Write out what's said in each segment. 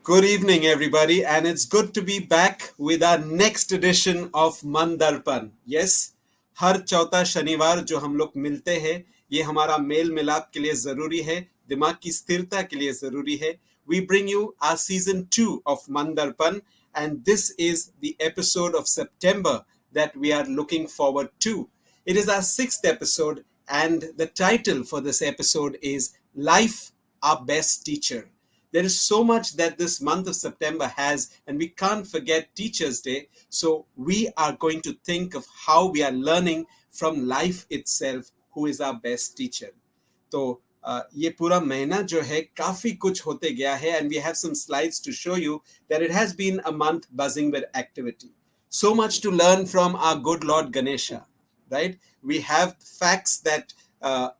Good evening, everybody, and it's good to be back with our next edition of मन दर्पण. Yes, हर चौथा शनिवार जो हम लोग मिलते हैं, ये हमारा मेल मिलाप के लिए जरूरी है, दिमाग की स्थिरता के लिए जरूरी है. We bring you our season 2 of Man Darpan, and this is the episode of September that we are looking forward to. It is our 6th episode, and the title for this episode is Life, Our Best Teacher. There is so much that this month of September has, and we can't forget Teachers' Day. So we are going to think of how we are learning from life itself, who is our best teacher. तो ये पूरा महीना जो है काफी कुछ होते गया है, and we have some slides to show you that it has been a month buzzing with activity. So much to learn from our good Lord Ganesha, right? We have facts that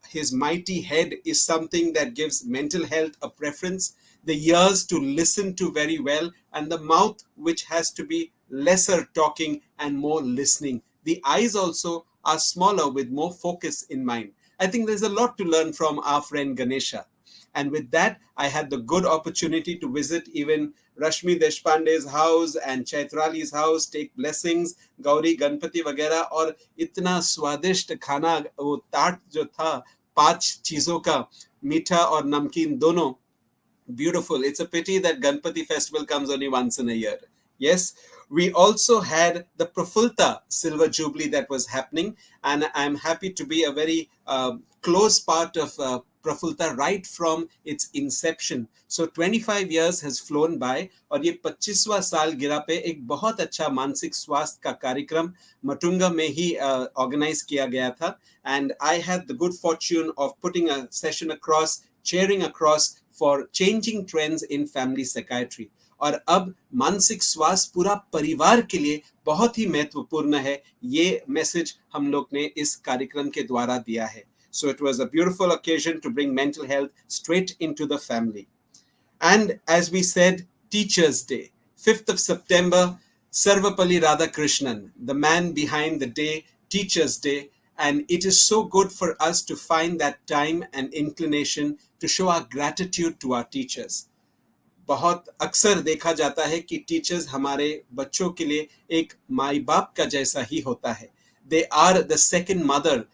his mighty head is something that gives mental health a preference, the ears to listen to very well, and the mouth which has to be lesser talking and more listening. The eyes also are smaller with more focus in mind. I think there's a lot to learn from our friend Ganesha. And with that, I had the good opportunity to visit even Rashmi Deshpande's house and Chaitrali's house, take blessings, Gauri Ganpati वगैरह, और इतना स्वादिष्ट खाना, वो ताट जो था 5 चीजों का, मीठा और नमकीन दोनों, beautiful. It's a pity that Ganpati festival comes only once in a year. Yes, we also had the Profulta Silver Jubilee that was happening, and I'm happy to be a very close part of Profulta right from its inception. So 25 years has flown by, और ये 25वां साल गिरा पे एक बहुत अच्छा मानसिक स्वास्थ्य का कार्यक्रम मटुंगा में ही organize किया गया था, and I had the good fortune of putting a session across, chairing across for changing trends in family psychiatry. और अब मानसिक स्वास्थ्य पूरा परिवार के लिए बहुत ही महत्वपूर्ण है, ये मैसेज हम लोग ने इस कार्यक्रम के द्वारा दिया है. So it was a beautiful occasion to bring mental health straight into the family. And as we said, Teachers' Day, 5th of September, Sarvapalli Radhakrishnan, the man behind the day, Teachers' Day, and it is so good for us to find that time and inclination to show our gratitude to our teachers. बहुत अक्सर देखा जाता है कि teachers हमारे बच्चों के लिए एक माई बाप का जैसा ही होता है. They are the second mother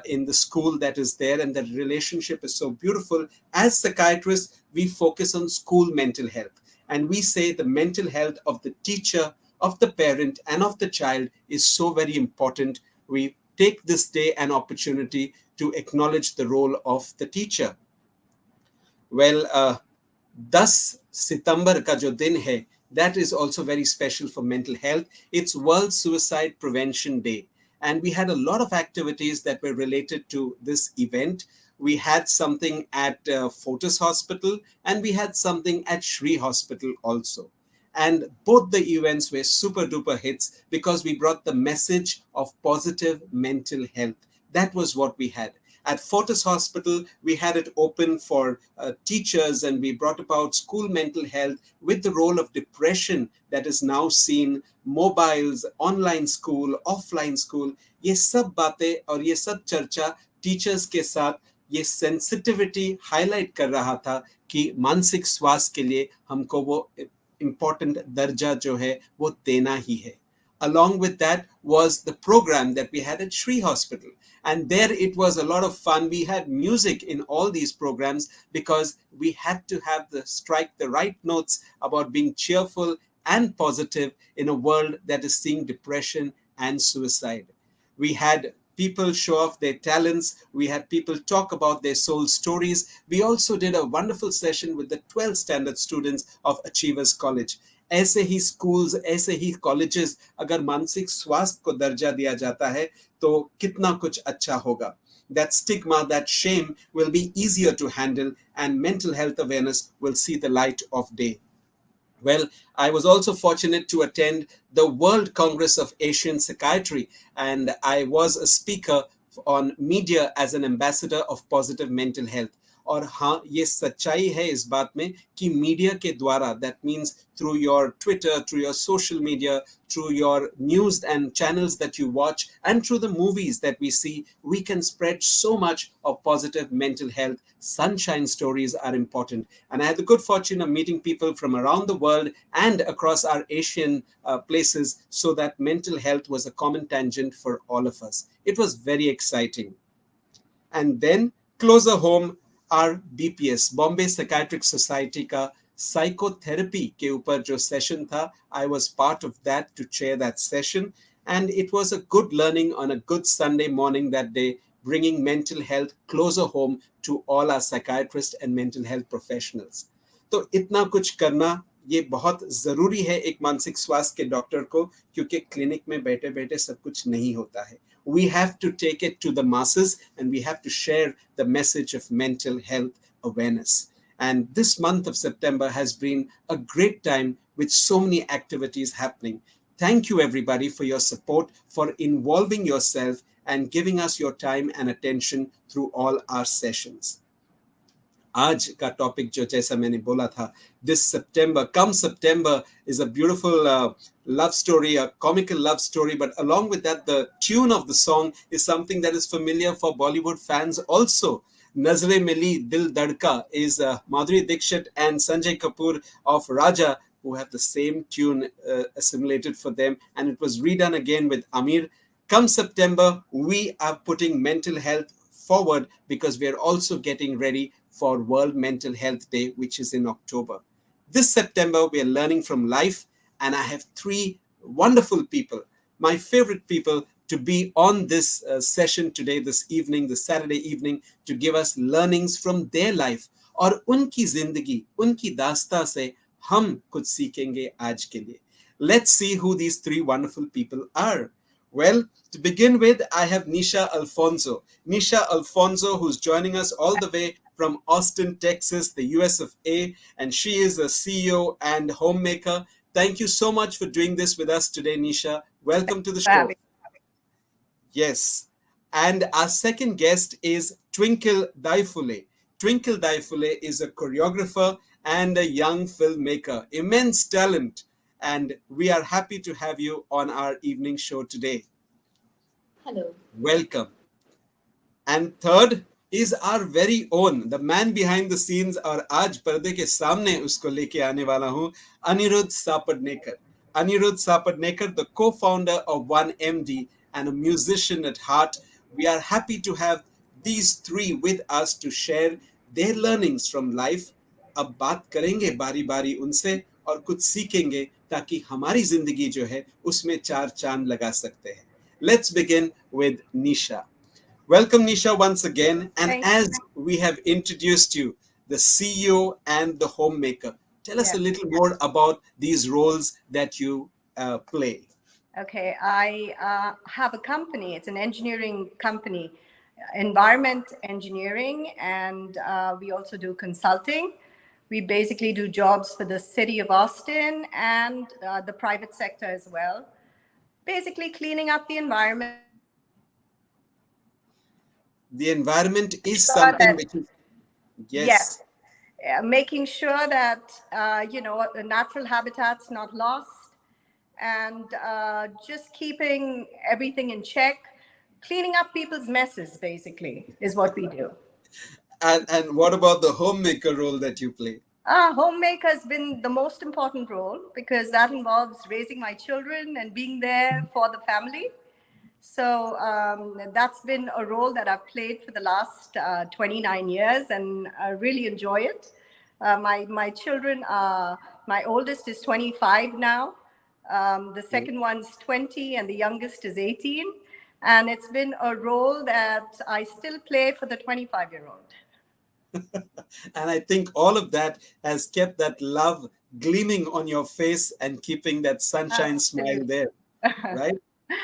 in the school that is there, and the relationship is so beautiful. As psychiatrists, we focus on school mental health, and we say the mental health of the teacher, of the parent, and of the child is so very important. We take this day an opportunity to acknowledge the role of the teacher. Well, 10 सितंबर का जो दिन है, that is also very special for mental health. It's World Suicide Prevention Day, and we had a lot of activities that were related to this event. We had something at Fortis Hospital, and we had something at Shri Hospital also. And both the events were super duper hits because we brought the message of positive mental health. That was what we had. At Fortis Hospital, we had it open for teachers, and we brought about school mental health with the role of depression that is now seen, mobiles, online school, offline school. ये सब बातें और ये सब चर्चा teachers के साथ ये सेंसिटिविटी हाईलाइट कर रहा था कि मानसिक स्वास्थ्य के लिए हमको वो इम्पोर्टेंट दर्जा जो है वो देना ही है. Along with that was the program that we had at Shri Hospital. And there it was a lot of fun. We had music in all these programs because we had to have strike the right notes about being cheerful and positive in a world that is seeing depression and suicide. We had people show off their talents. We had people talk about their soul stories. We also did a wonderful session with the 12th standard students of Achievers College. ऐसे ही schools, ऐसे ही colleges अगर मानसिक स्वास्थ्य को दर्जा दिया जाता है तो कितना कुछ अच्छा होगा. That stigma, that shame will be easier to handle, and mental health awareness will see the light of day. Well, I was also fortunate to attend the World Congress of Asian Psychiatry, and I was a speaker on media as an ambassador of positive mental health. और हाँ, ये सच्चाई है इस बात में कि media के द्वारा, that means through your Twitter, through your social media, through your news and channels that you watch, and through the movies that we see, we can spread so much of positive mental health. Sunshine stories are important. And I had the good fortune of meeting people from around the world and across our Asian places, so that mental health was a common tangent for all of us. It was very exciting. And then closer home, our BPS, Bombay Psychiatric Society का psychotherapy के ऊपर जो session था, I was part of that to chair that session, and it was a good learning on a good Sunday morning that day, bringing mental health closer home to all our psychiatrists and mental health professionals. तो इतना कुछ करना ये बहुत ज़रूरी है एक मानसिक स्वास्थ्य के डॉक्टर को, क्योंकि क्लिनिक में बैठे बैठे सब कुछ नहीं होता है. We have to take it to the masses, and we have to share the message of mental health awareness. And this month of September has been a great time with so many activities happening. Thank you everybody for your support, for involving yourself and giving us your time and attention through all our sessions. आज का topic जो जैसा मैंने बोला था, this September, come September, is a beautiful love story, a comical love story, but along with that, the tune of the song is something that is familiar for Bollywood fans also. Nazre Mili Dil Dadka is Madhuri Dixit and Sanjay Kapoor of Raja, who have the same tune assimilated for them, and it was redone again with Amir. Come September, we are putting mental health forward because we are also getting ready for World Mental Health Day, which is in October. This September, we are learning from life, and I have three wonderful people, my favorite people, to be on this session today, this evening, this Saturday evening, to give us learnings from their life. और उनकी जिंदगी, उनकी दास्तां से हम कुछ सीखेंगे आज के लिए. Let's see who these three wonderful people are. Well, to begin with, I have NEISHA ALPHONSO. NEISHA ALPHONSO, who's joining us all the way from Austin, Texas, the US of A, and she is a CEO and homemaker. Thank you so much for doing this with us today, NEISHA. Welcome to the show. Yes. And our second guest is Twinkle Daifule. Twinkle Daifule is a choreographer and a young filmmaker, immense talent. And we are happy to have you on our evening show today. Hello. Welcome. And third is our very own, the man behind the scenes, और आज पर्दे के सामने उसको लेके आने वाला हूँ, Anirudh सापटनेकर. Aniruddha Sapadnekar, the co-founder of OneMD and a musician at heart. We are happy to have these three with us to share their learnings from life. अब बात करेंगे बारी बारी उनसे और कुछ सीखेंगे ताकि हमारी जिंदगी जो है उसमें चार चांद लगा सकते हैं. Let's begin with NEISHA. Welcome, NEISHA, once again. And as we have introduced you, the CEO and the homemaker, tell us a little more about these roles that you play. Okay, I have a company. It's an engineering company, environment engineering, and we also do consulting. We basically do jobs for the city of Austin and the private sector as well. Basically cleaning up the environment. The environment is something which is, yes. Making sure that, the natural habitat's not lost, and just keeping everything in check. Cleaning up people's messes, basically, is what we do. And what about the homemaker role that you play? Homemaker has been the most important role because that involves raising my children and being there for the family. So that's been a role that I've played for the last 29 years, and I really enjoy it. My children are, my oldest is 25 now. The second one's 20 and the youngest is 18. And it's been a role that I still play for the 25-year-old. And I think all of that has kept that love gleaming on your face and keeping that sunshine smile there, right?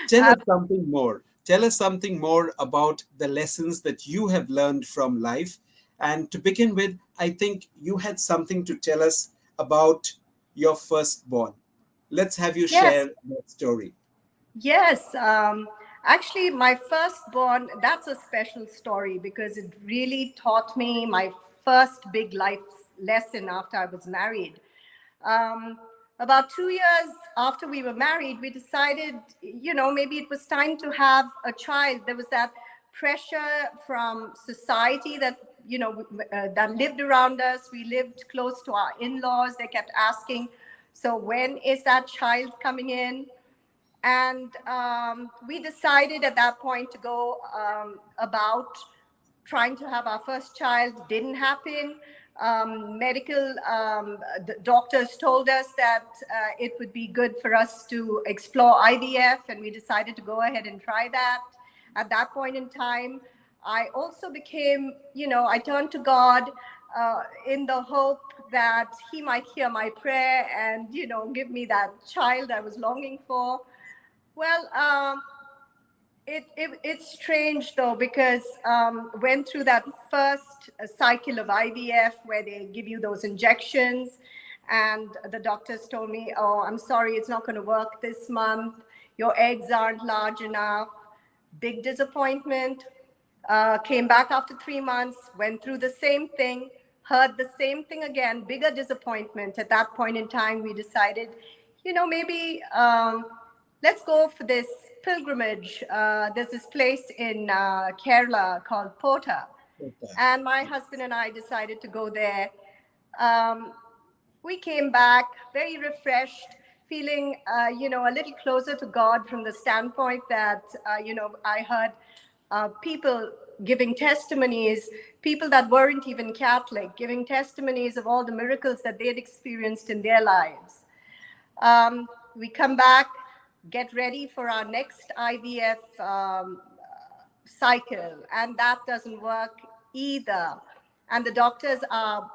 Tell us something more. Tell us something more about the lessons that you have learned from life. And to begin with, I think you had something to tell us about your firstborn. Let's have you share that story. Yes. Actually, my firstborn, that's a special story because it really taught me my first big life lesson after I was married. about 2 years after we were married, we decided, maybe it was time to have a child. There was that pressure from society that, that lived around us. We lived close to our in-laws. They kept asking, so when is that child coming in? And we decided at that point to go about trying to have our first child. Didn't happen. Medical doctors told us that it would be good for us to explore IVF, and we decided to go ahead and try that. At that point in time, I also became, I turned to God in the hope that he might hear my prayer and, give me that child I was longing for. Well, it's strange though, because went through that first cycle of IVF where they give you those injections, and the doctors told me, oh, I'm sorry, it's not going to work this month. Your eggs aren't large enough. Big disappointment. Came back after 3 months, went through the same thing, heard the same thing again, bigger disappointment. At that point in time, we decided, maybe let's go for this pilgrimage. There's this place in Kerala called Pota. And my husband and I decided to go there. We came back very refreshed, feeling, a little closer to God from the standpoint that, I heard people giving testimonies, people that weren't even Catholic, giving testimonies of all the miracles that they had experienced in their lives. We come back, get ready for our next IVF cycle, and that doesn't work either. And the doctors are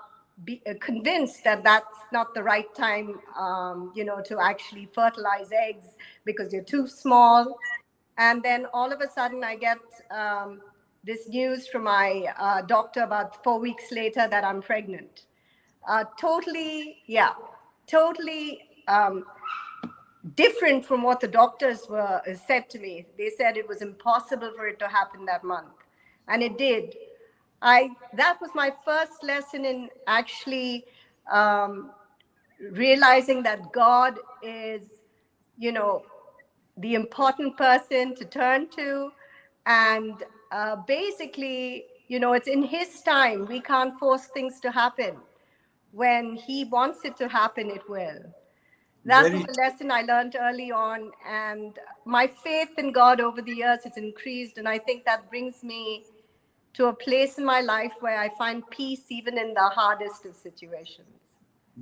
convinced that that's not the right time, to actually fertilize eggs because they're too small. And then all of a sudden I get this news from my doctor about 4 weeks later that I'm pregnant. Totally different from what the doctors were said to me. They said it was impossible for it to happen that month, and it did. That was my first lesson in actually realizing that God is, the important person to turn to, and basically, it's in his time. We can't force things to happen. When he wants it to happen, it will. That was a lesson I learned early on, and my faith in God over the years has increased, and I think that brings me to a place in my life where I find peace even in the hardest of situations.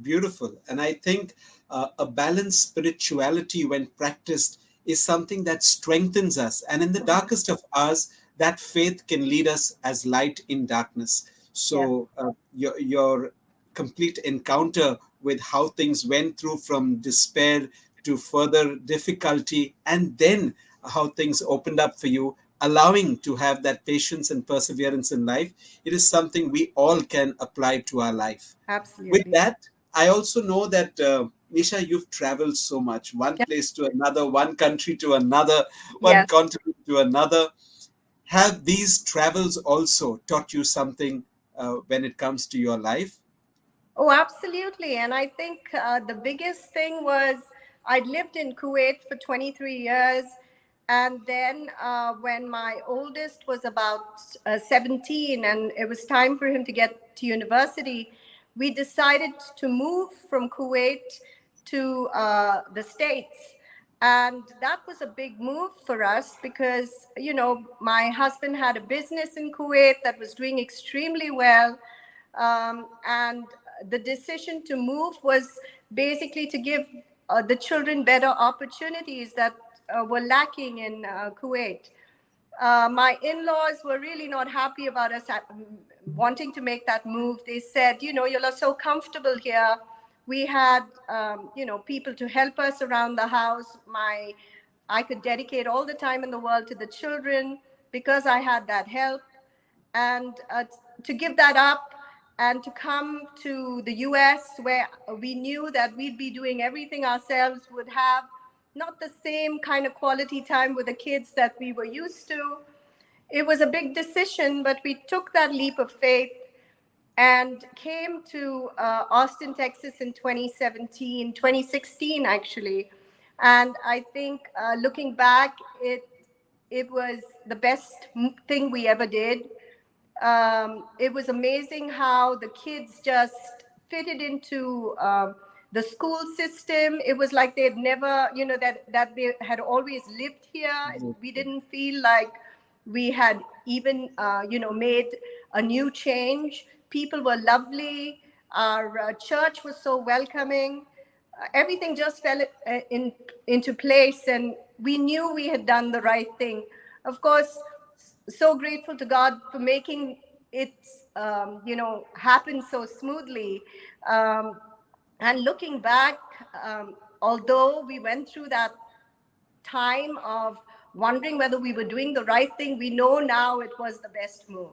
Beautiful. And I think a balanced spirituality, when practiced, is something that strengthens us. And in the darkest of hours, that faith can lead us as light in darkness. So your complete encounter with how things went through from despair to further difficulty, and then how things opened up for you, allowing to have that patience and perseverance in life, it is something we all can apply to our life. Absolutely. With that, I also know that, NEISHA, you've traveled so much, one place to another, one country to another, one continent to another. Have these travels also taught you something when it comes to your life? Oh, absolutely. And I think the biggest thing was I'd lived in Kuwait for 23 years. And then when my oldest was about 17 and it was time for him to get to university, we decided to move from Kuwait to the States. And that was a big move for us because, my husband had a business in Kuwait that was doing extremely well. And the decision to move was basically to give the children better opportunities that were lacking in Kuwait. My in-laws were really not happy about us wanting to make that move. They said, you're so comfortable here. We had, people to help us around the house. I could dedicate all the time in the world to the children because I had that help. And to give that up and to come to the US, where we knew that we'd be doing everything ourselves, would have not the same kind of quality time with the kids that we were used to. It was a big decision, but we took that leap of faith. and came to Austin, Texas in 2016 actually. And I think looking back, it was the best thing we ever did. It was amazing how the kids just fitted into the school system. It was like they'd never, that they had always lived here. We didn't feel like we had even, made a new change. People were lovely. Our church was so welcoming. Everything just fell into place, and we knew we had done the right thing. Of course, so grateful to God for making it, happen so smoothly. And looking back, although we went through that time of wondering whether we were doing the right thing, we know now it was the best move.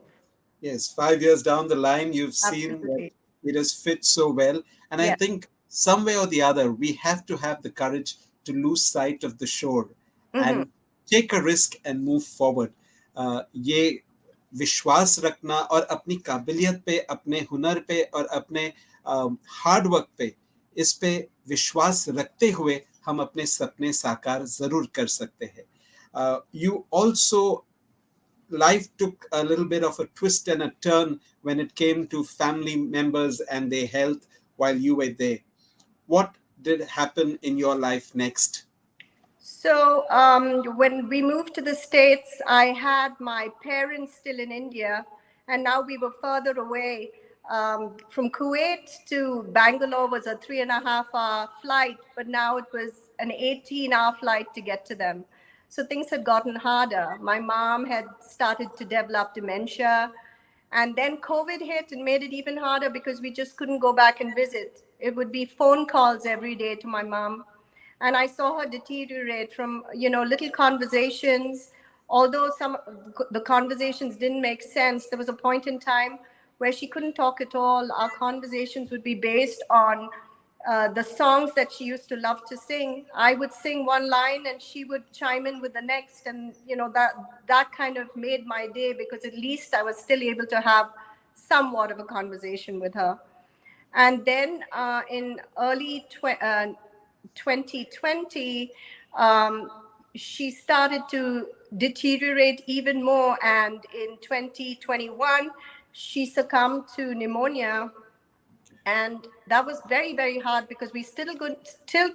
Yes, 5 years down the line, you've seen that it has fit so well. And I think some way or the other, we have to have the courage to lose sight of the shore and take a risk and move forward. ये विश्वास रखना और अपनी काबिलियत पे, अपने हुनर पे और अपने हार्ड वर्क पे, इस पे विश्वास रखते हुए हम अपने सपने साकार जरूर कर सकते हैं. You also, life took a little bit of a twist and a turn when it came to family members and their health while you were there. What did happen in your life next? So when we moved to the States, I had my parents still in India, and now we were further away. From Kuwait to Bangalore was a 3.5-hour flight, but now it was an 18-hour flight to get to them. So things had gotten harder. My mom had started to develop dementia, and then COVID hit and made it even harder because we just couldn't go back and visit. It would be phone calls every day to my mom. And I saw her deteriorate from, little conversations. Although the conversations didn't make sense, there was a point in time where she couldn't talk at all. Our conversations would be based on the songs that she used to love to sing. I would sing one line and she would chime in with the next. And, that kind of made my day, because at least I was still able to have somewhat of a conversation with her. And then in early 2020, she started to deteriorate even more. And in 2021, she succumbed to pneumonia. And that was very, very hard because we still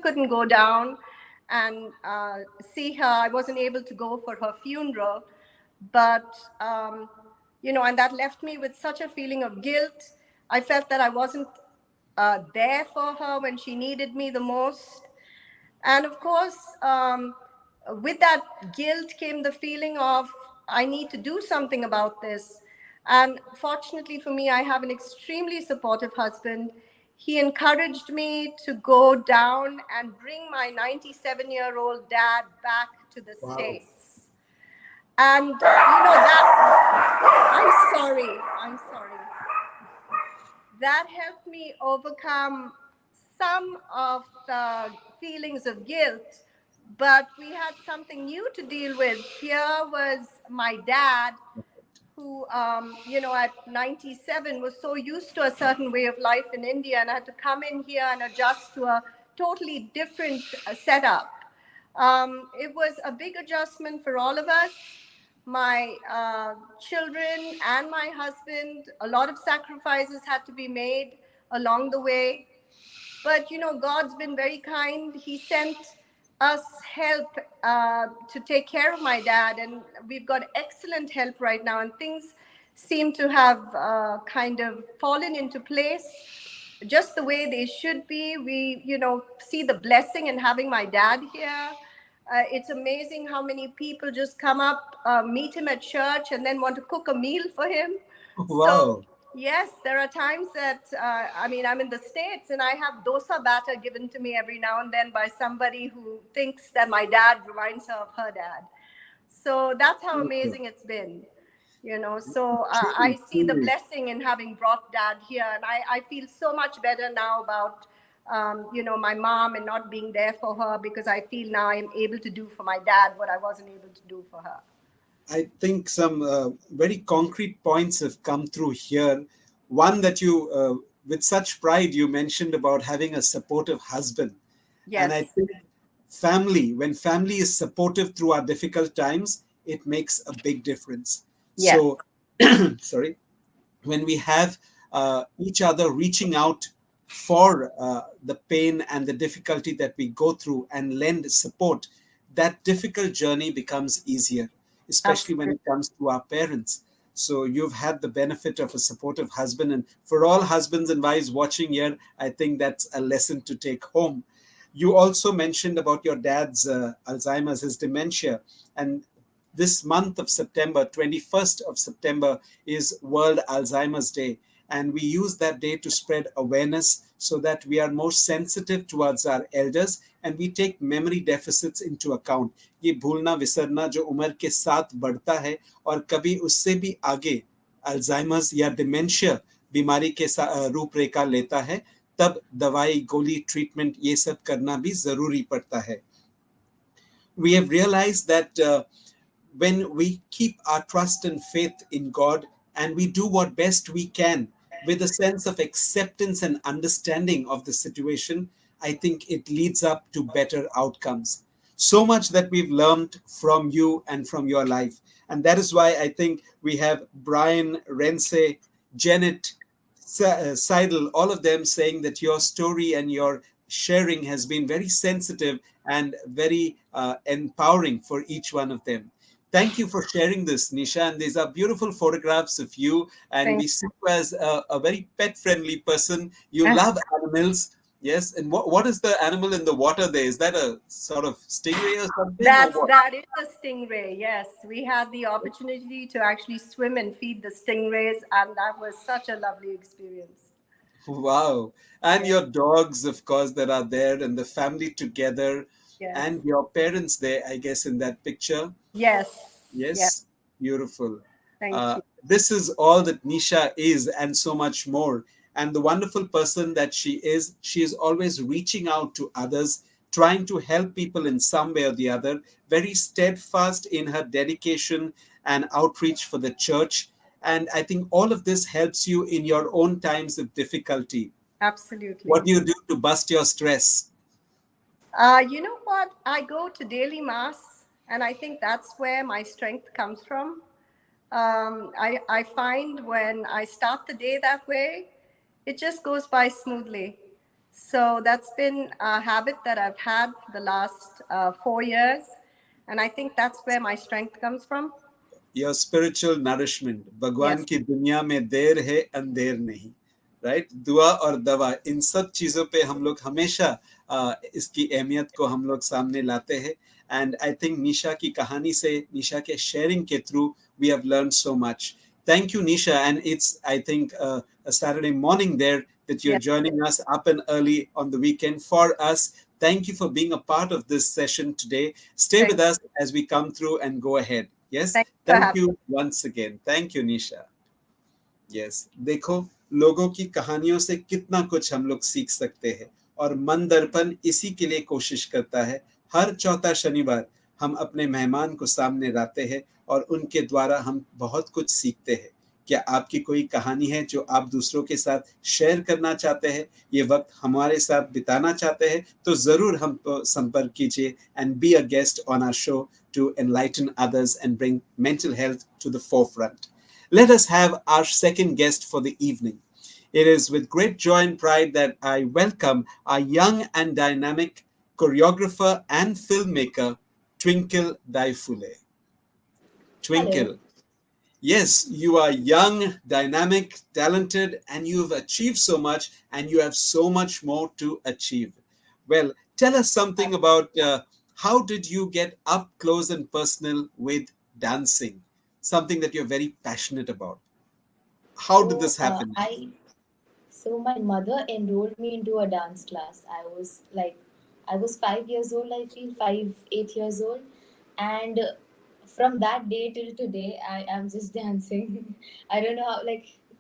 couldn't go down and see her. I wasn't able to go for her funeral. But, and that left me with such a feeling of guilt. I felt that I wasn't there for her when she needed me the most. And of course, with that guilt came the feeling of, I need to do something about this. And fortunately for me, I have an extremely supportive husband. He encouraged me to go down and bring my 97-year-old dad back to the States. And, I'm sorry. That helped me overcome some of the feelings of guilt, but we had something new to deal with. Here was my dad, who, at 97 was so used to a certain way of life in India, and I had to come in here and adjust to a totally different setup. It was a big adjustment for all of us. My children and my husband, a lot of sacrifices had to be made along the way. But, God's been very kind. He sent us help to take care of my dad. And we've got excellent help right now. And things seem to have kind of fallen into place just the way they should be. We, see the blessing in having my dad here. It's amazing how many people just come up, meet him at church, and then want to cook a meal for him. Wow. So, yes, there are times that, I'm in the States and I have dosa batter given to me every now and then by somebody who thinks that my dad reminds her of her dad. So that's how amazing it's been, So I see the blessing in having brought dad here. And I feel so much better now about, my mom and not being there for her, because I feel now I'm able to do for my dad what I wasn't able to do for her. I think some very concrete points have come through here. one that you, with such pride, you mentioned about having a supportive husband. And I Yes. think when family is supportive through our difficult times, it makes a big difference. Yes. So, sorry, when we have each other reaching out for the pain and the difficulty that we go through and lend support, that difficult journey becomes easier, especially when Absolutely. it comes to our parents. So you've had the benefit of a supportive husband. And for all husbands and wives watching here, I think that's a lesson to take home. You also mentioned about your dad's Alzheimer's, his dementia. And this month of September, 21st of September, is World Alzheimer's Day. And we use that day to spread awareness so that we are more sensitive towards our elders and we take memory deficits into account. ये भूलना विसरना जो उम्र के साथ बढ़ता है और कभी उससे भी आगे अल्जाइमर्स या डिमेंशिया बीमारी के रूपरेखा लेता है, तब दवाई गोली ट्रीटमेंट ये सब करना भी जरूरी पड़ता है. We have realized that when we keep our trust and faith in God and we do what best we can with a sense of acceptance and understanding of the situation, I think it leads up to better outcomes. So much that we've learned from you and from your life. And that is why I think we have Brian, Rense, Janet, Seidel, all of them saying that your story and your sharing has been very sensitive and very empowering for each one of them. Thank you for sharing this, Nisha. And these are beautiful photographs of you. And Thank we see you as a very pet friendly person. You love animals. Yes. And what is the animal in the water there? Is that a sort of stingray or something or what? that is a stingray. Yes, we had the opportunity to actually swim and feed the stingrays, and that was such a lovely experience. Wow. And Yes. your dogs, of course, that are there and the family together Yes. and your parents there, I guess, in that picture. Yes. Yes. Yes, beautiful. Thank you. This is all that Nisha is and so much more. And the wonderful person that she is always reaching out to others, trying to help people in some way or the other, very steadfast in her dedication and outreach for the church. And I think all of this helps you in your own times of difficulty. What Absolutely. do you do to bust your stress? You know what? I go to daily mass, and I think that's where my strength comes from. I find when I start the day that way, it just goes by smoothly. So that's been a habit that I've had for the last 4 years. And I think that's where my strength comes from. Your spiritual nourishment. भगवान Yes. की दुनिया में देर है अंधेर नहीं. Right, दुआ और दवा, इन सब चीजों पे हम लोग हमेशा इसकी अहमियत को हम लोग सामने लाते हैं. एंड आई थिंक निशा की कहानी से, निशा के शेयरिंग के through, we have learn so much. Thank you, Nisha. And it's, I think, a Saturday morning there that you're Yes. joining us up and early on the weekend for us. Thank you for being a part of this session today. Stay Thank, with us as we come through and go ahead. Yes. thank you for Thank having you once again. Thank you, Nisha. Yes. देखो, लोगों की कहानियों से कितना कुछ हम लोग सीख सकते हैं और मन दर्पण इसी के लिए कोशिश करता है. हर चौथा शनिवार हम अपने मेहमान को सामने लाते हैं और उनके द्वारा हम बहुत कुछ सीखते हैं. क्या आपकी कोई कहानी है जो आप दूसरों के साथ शेयर करना चाहते हैं, ये वक्त हमारे साथ बिताना चाहते हैं, तो जरूर हम संपर्क कीजिए and be a guest on our show to enlighten others and bring mental health to the forefront. Let us have our second guest for the evening. It is with great joy and pride that I welcome our young and dynamic choreographer and filmmaker, Twinkle Daifule. Hello. Twinkle, yes, you are young, dynamic, talented, and you've achieved so much, and you have so much more to achieve. Well, tell us something about how did you get up close and personal with dancing, something that you're very passionate about. How did So, this happen? my mother enrolled me into a dance class. I was 5 years old. I feel 8 years old, and from that day till today, I am just dancing. I don't know how.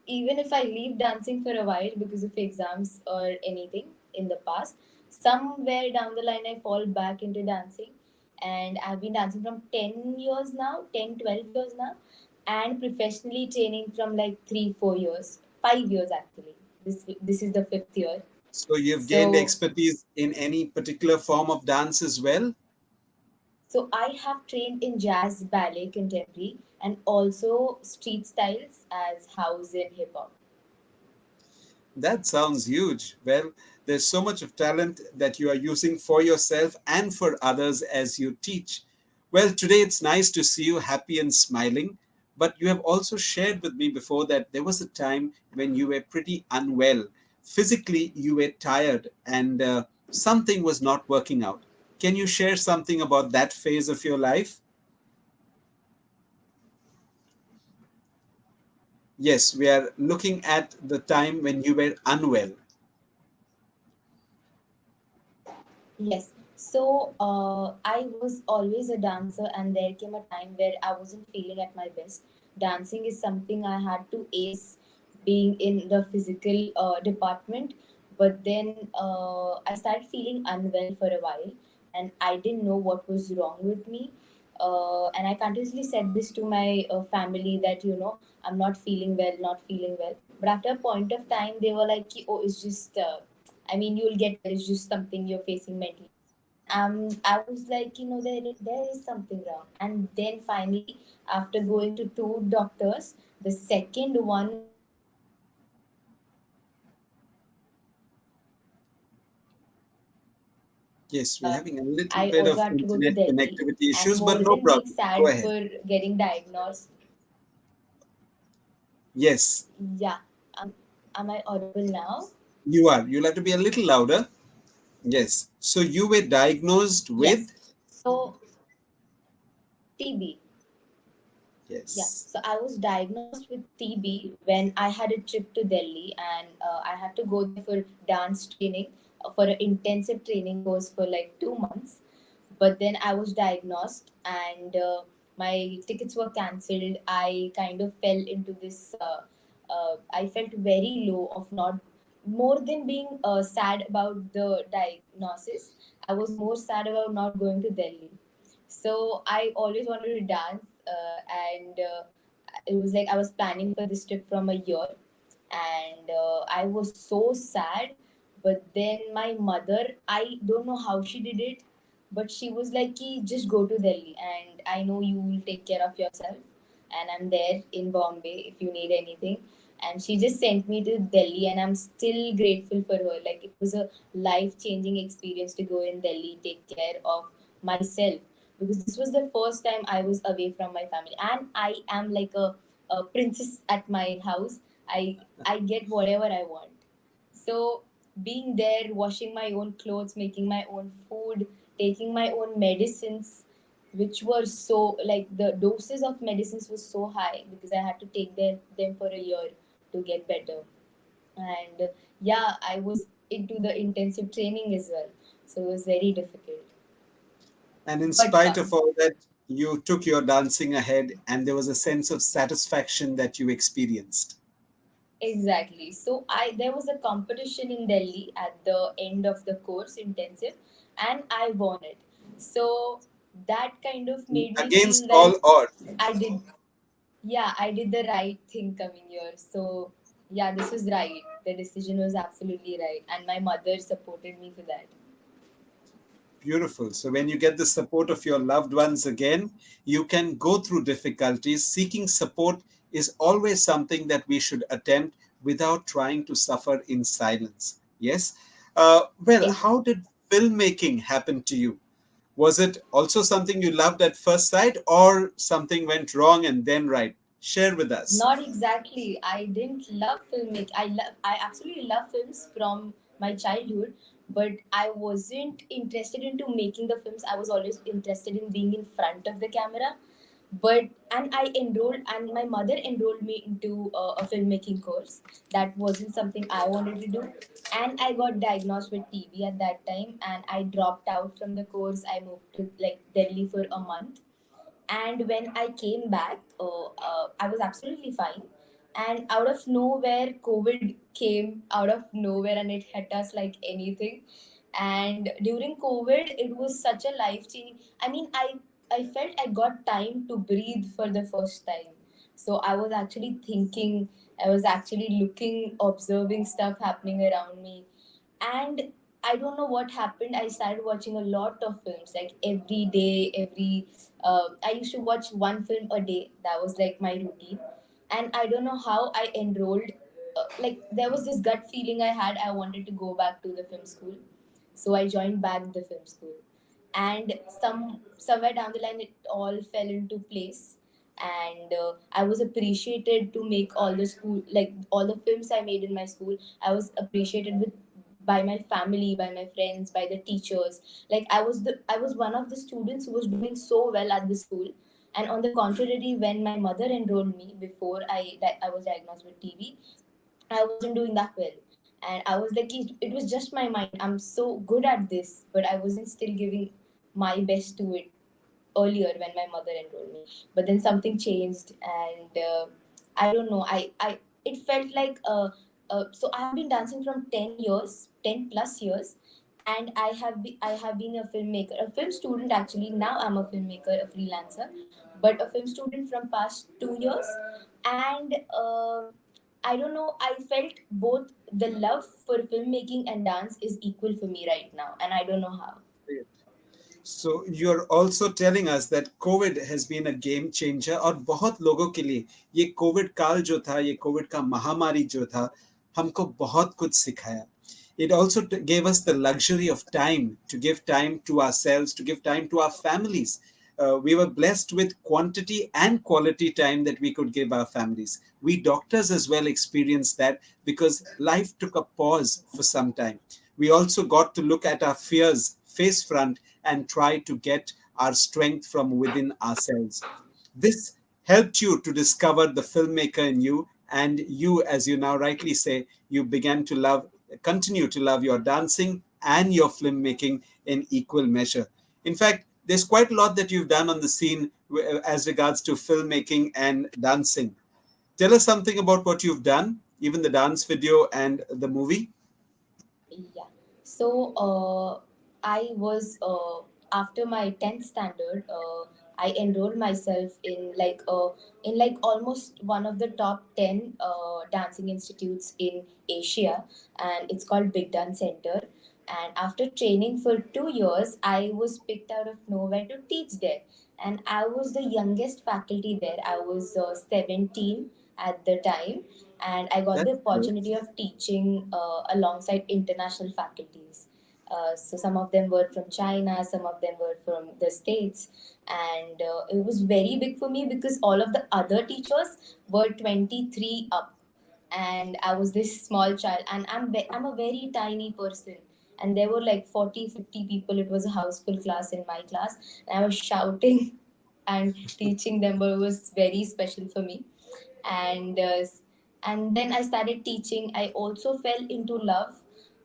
Even if I leave dancing for a while because of exams or anything in the past, somewhere down the line, I fall back into dancing, and I've been dancing from 10 years now, 10, 12 years now, and professionally training from like 3, 4 years. 5 years actually. This is the 5th year. So you've gained So expertise in any particular form of dance as well? so I have trained in jazz, ballet, contemporary, and also street styles as house and hip hop. That sounds huge. Well, there's so much of talent that you are using for yourself and for others as you teach. Well, today it's nice to see you happy and smiling, but you have also shared with me before that there was a time when you were pretty unwell. Physically, you were tired and something was not working out. Can you share something about that phase of your life? Yes, we are looking at the time when you were unwell. Yes. So I was always a dancer, and there came a time where I wasn't feeling at my best. Dancing is something I had to ace, being in the physical department. But then I started feeling unwell for a while, and I didn't know what was wrong with me. And I continuously said this to my family that, I'm not feeling well, not feeling well. But after a point of time, they were like, "Oh, it's just." I mean, you'll get well. It's just something you're facing mentally. I was like, there is something wrong. And then finally, after going to two doctors, the second one was Yes, we're having a little I bit also of had to go to internet Delhi. connectivity And issues, more but no than being problem. Go sad ahead. for getting diagnosed, Yes, yeah. Am I audible now? you are. You'll have to be a little louder. Yes. So you were diagnosed with? Yes. So TB. Yeah, Yes. so I was diagnosed with TB when I had a trip to Delhi, and I had to go there for dance training, for an intensive training course for like 2 months. But then I was diagnosed, and my tickets were cancelled. I kind of fell into this, I felt very low of not, more than being sad about the diagnosis, I was more sad about not going to Delhi. So I always wanted to dance, and it was like I was planning for this trip from a year, and I was so sad. But then my mother, I don't know how she did it, but she was like, "Ki, just go to Delhi, and I know you will take care of yourself, and I'm there in Bombay if you need anything." And she just sent me to Delhi, and I'm still grateful for her. Like, it was a life changing experience to go in Delhi, take care of myself, because this was the first time I was away from my family, and I am like a princess at my house. I get whatever I want. So being there, washing my own clothes, making my own food, taking my own medicines, which were so, like, the doses of medicines was so high because I had to take them for a year to get better. And yeah, I was into the intensive training as well, so it was very difficult. And in But spite of all that, you took your dancing ahead and there was a sense of satisfaction that you experienced. exactly. So I there was a competition in Delhi at the end of the course intensive, and I won it. So that kind of made me Against feel all like odds. I did, yeah, I did the right thing coming here. So yeah, this was right. The decision was absolutely right, and my mother supported me for that. Beautiful. So when you get the support of your loved ones again, you can go through difficulties. Seeking support is always something that we should attempt without trying to suffer in silence. Yes. Well, how did filmmaking happen to you? Was it also something you loved at first sight, or something went wrong and then right? Share with us. Not exactly. I didn't love filmmaking. I absolutely love films from my childhood, but I wasn't interested into making the films. I was always interested in being in front of the camera. But and I enrolled, and my mother enrolled me into a filmmaking course. That wasn't something I wanted to do, and I got diagnosed with TB at that time, and I dropped out from the course. I moved to like Delhi for a month, and when I came back, I was absolutely fine. And out of nowhere, COVID came out of nowhere, and it hit us like anything. And during COVID, it was such a life changing. I mean, I felt I got time to breathe for the first time. So I was actually thinking, I was actually looking, observing stuff happening around me. And I don't know what happened. I started watching a lot of films, like every day, I used to watch one film a day. That was like my routine. And I don't know how I enrolled. Like, there was this gut feeling I had. I wanted to go back to the film school. So I joined back the film school. And somewhere down the line, it all fell into place. And I was appreciated to make all the school, like all the films I made in my school. I was appreciated with by my family, by my friends, by the teachers. Like, I was one of the students who was doing so well at the school. And on the contrary, when my mother enrolled me before I was diagnosed with TB, I wasn't doing that well. And I was like, it was just my mind. I'm so good at this, but I wasn't still giving my best to it earlier when my mother enrolled me. But then something changed, and I don't know. It felt like so I have been dancing from 10 years, 10 plus years, and I have been a filmmaker, a film student actually. Now I'm a filmmaker, a freelancer, but a film student from past 2 years, and. I don't know. I felt both the love for filmmaking and dance is equal for me right now, and I don't know how. So you're also telling us that COVID has been a game changer और बहुत लोगों के लिए ये Covid काल जो था, ये कोविड का महामारी जो था, हमको बहुत कुछ सिखाया. It also gave us the luxury of time, to give time to ourselves, to give time to our families. We were blessed with quantity and quality time that we could give our families. We doctors as well experienced that because life took a pause for some time. We also got to look at our fears face front and try to get our strength from within ourselves. This helped you to discover the filmmaker in you, and you, as you now rightly say, you began to continue to love your dancing and your filmmaking in equal measure. In fact, there's quite a lot that you've done on the scene as regards to filmmaking and dancing. Tell us something about what you've done, even the dance video and the movie. Yeah. So I was after my 10th standard, I enrolled myself in like almost one of the top 10 dancing institutes in Asia, and it's called Big Dance Center. And after training for 2 years, I was picked out of nowhere to teach there. And I was the youngest faculty there. I was 17 at the time, and I got the That's great. opportunity of teaching alongside international faculties. So some of them were from China, some of them were from the States, and it was very big for me because all of the other teachers were 23 up, and I was this small child, and I'm a very tiny person. And there were like 40, 50 people. It was a house full class in my class, and I was shouting and teaching them, but it was very special for me. And and then I started teaching. I also fell into love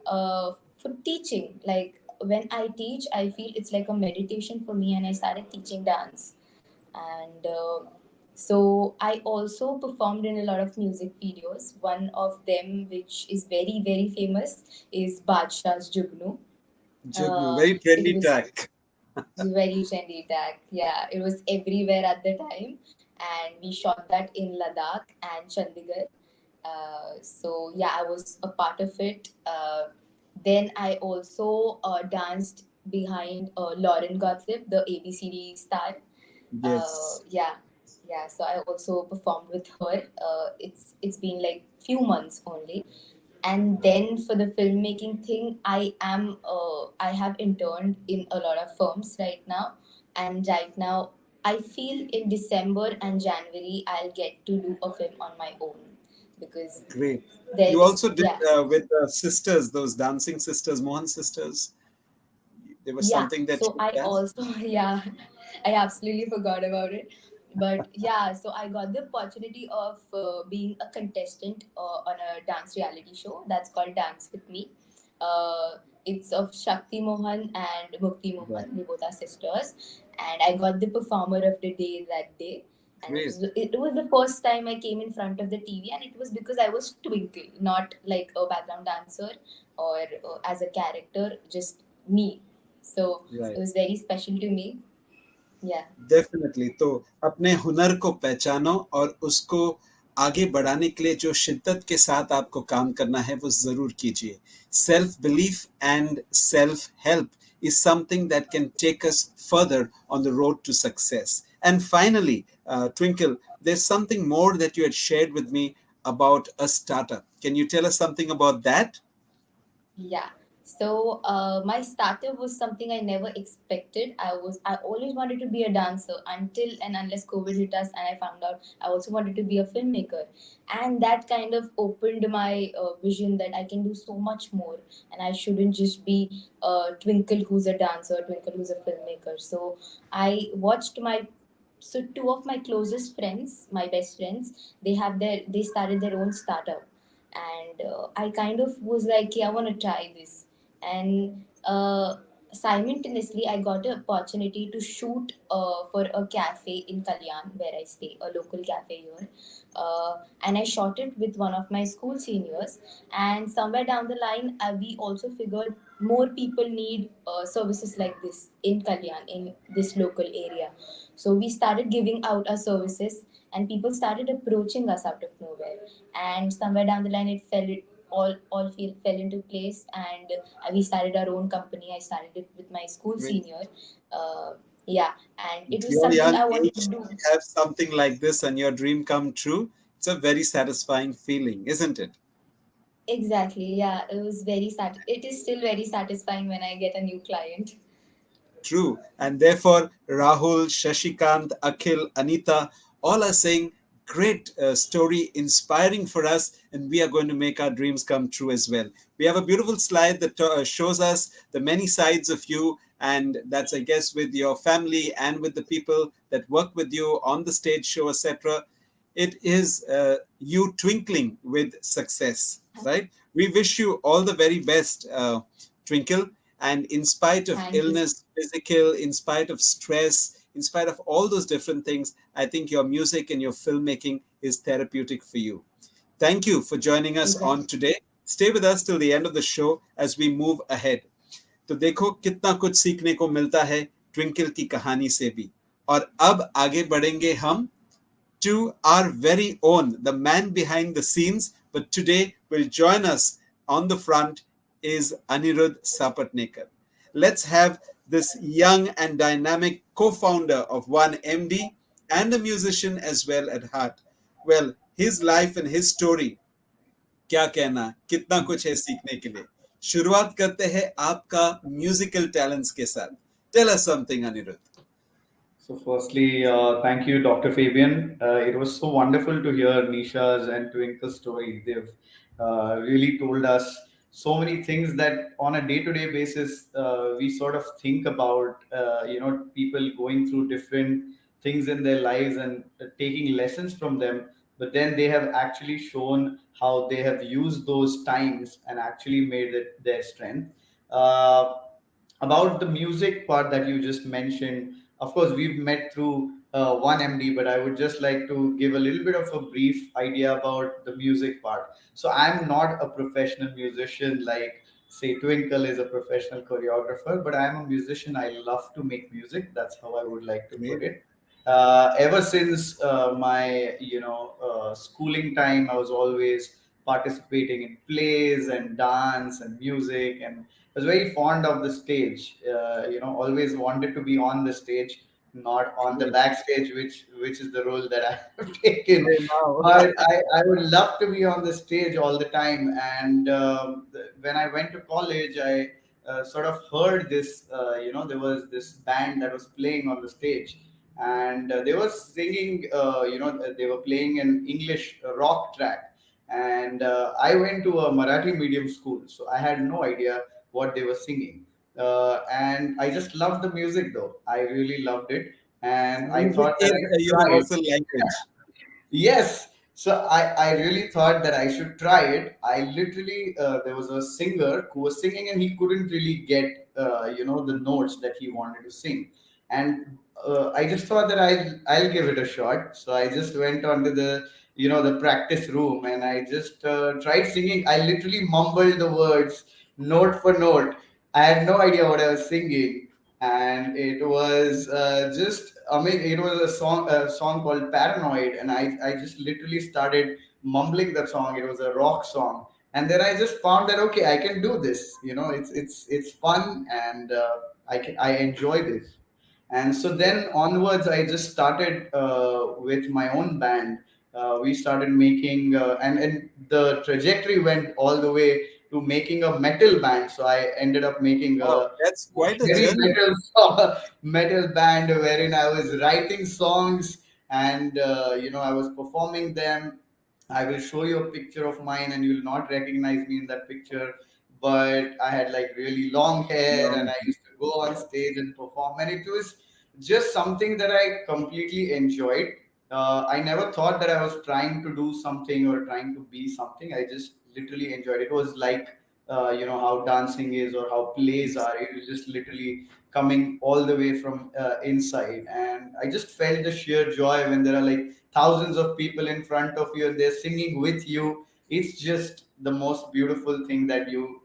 for teaching. Like, when I teach, I feel it's like a meditation for me, and I started teaching dance. And so I also performed in a lot of music videos. One of them, which is very very famous, is Badshah's Jugnu. Jugnu, very It trendy was track. very trendy tag. Yeah, it was everywhere at the time, and we shot that in Ladakh and Chandigarh. So yeah, I was a part of it. Then I also danced behind Lauren Gottlieb, the ABCD star. Yes. Yeah, yeah. So I also performed with her. It's been like few months only. And then for the filmmaking thing, I have interned in a lot of firms right now. And right now, I feel in December and January I'll get to do a film on my own, because Great. there You is, also did yeah. with the sisters, those dancing sisters, Mohan sisters. There was Yeah, something that so you I done. also, yeah, I absolutely forgot about it. But yeah, so I got the opportunity of being a contestant on a dance reality show that's called Dance With Me. It's of Shakti Mohan and Mukti Right. Mohan, they both are sisters. And I got the performer of the day that day. And Great. it was the first time I came in front of the TV, and it was because I was Twinkle, not like a background dancer or as a character, just me. So it Right. was very special to me. Yeah. Definitely. तो अपने हुनर को पहचानो और उसको आगे बढ़ाने के लिए जो शिद्दत के साथ आपको काम करना है वो जरूर कीजिए. Self belief and self help is something that can take us further on the road to success. And finally, Twinkle, there's something more that you had shared with me about a startup. Can you tell us something about that? Yeah. So my startup was something I never expected. I always wanted to be a dancer until and unless COVID hit us, and I found out I also wanted to be a filmmaker, and that kind of opened my vision that I can do so much more, and I shouldn't just be Twinkle who's a dancer, Twinkle who's a filmmaker. So I watched my two of my closest friends, my best friends, they started their own startup, and I kind of was like, yeah, I want to try this. And simultaneously, I got an opportunity to shoot for a cafe in Kalyan, where I stay, a local cafe here. And I shot it with one of my school seniors. And somewhere down the line, we also figured more people need services like this in Kalyan, in this local area. So we started giving out our services, and people started approaching us out of nowhere. And somewhere down the line, it fell into place, and we started our own company. I started it with my school With senior. Uh, yeah, and it was your something young I wanted to age do. to have something like this and your dream come true, it's a very satisfying feeling, isn't it? Exactly. Yeah, it is still very satisfying when I get a new client. True. And therefore, Rahul, Shashikant, Akhil, Anita, all are saying, great story, inspiring for us, and we are going to make our dreams come true as well. We have a beautiful slide that shows us the many sides of you, and that's, I guess, with your family and with the people that work with you on the stage show, etc. It is you twinkling with success, right? We wish you all the very best, Twinkle. And in spite of Thank you. illness, physical, in spite of stress, in spite of all those different things, I think your music and your filmmaking is therapeutic for you. Thank you for joining us on Exactly. today. Stay with us till the end of the show as we move ahead. तो देखो कितना कुछ सीखने को मिलता है twinkle की कहानी से भी. और अब आगे बढ़ेंगे हम to our very own, the man behind the scenes, but today will join us on the front is Anirudh Sapatnekar. Let's have this young and dynamic co-founder of OneMD and a musician as well at heart. Well, his life and his story, क्या कहना, कितना कुछ है सीखने के लिए. शुरुआत करते हैं आपका म्यूजिकल टैलेंट्स के साथ. Tell us something, Anirudh. So, firstly, thank you, Dr. Fabian. It was so wonderful to hear Nisha's and Twinkle's story. They've really told us so many things that, on a day-to-day basis, we sort of think about. People going through different things in their lives and taking lessons from them. But then they have actually shown how they have used those times and actually made it their strength. Uh, about the music part that you just mentioned, of course, we've met through OneMD, but I would just like to give a little bit of a brief idea about the music part. So I'm not a professional musician like, say, Twinkle is a professional choreographer, but I'm a musician. I love to make music. That's how I would like to put Great. it. Ever since my schooling time, I was always participating in plays and dance and music, and I was very fond of the stage. Always wanted to be on the stage, not on the Great. backstage, which is the role that I have taken. Hey, now. But I would love to be on the stage all the time. And when I went to college, I sort of heard this. There was this band that was playing on the stage, and they were singing. They were playing an English rock track, and I went to a Marathi medium school, so I had no idea what they were singing. And I just loved the music, though. I really loved it, and I Music thought that is I a should try it. universal language. Yes. So I really thought that I should try it. I literally, there was a singer who was singing and he couldn't really get, the notes that he wanted to sing. And I just thought that I'll give it a shot. So I just went onto the practice room, and I just tried singing. I literally mumbled the words note for note. I had no idea what I was singing. and it was just, I mean, it was a song called Paranoid, and I just literally started mumbling that song. It was a rock song, and then I just found that okay, I can do this. It's fun, and I enjoy this. And so then onwards, I just started with my own band. We started making, and the trajectory went all the way to making a metal band. So I ended up making Wow, a that's quite a heavy journey. metal band wherein I was writing songs, and I was performing them. I will show you a picture of mine, and you'll not recognize me in that picture. But I had like really long hair, and Long. I used to go on stage and perform, and it was just something that I completely enjoyed. I never thought that I was trying to do something or trying to be something. I just literally enjoyed it. It was like how dancing is or how plays are. It was just literally coming all the way from inside, and I just felt the sheer joy when there are like thousands of people in front of you and they're singing with you. It's just the most beautiful thing that you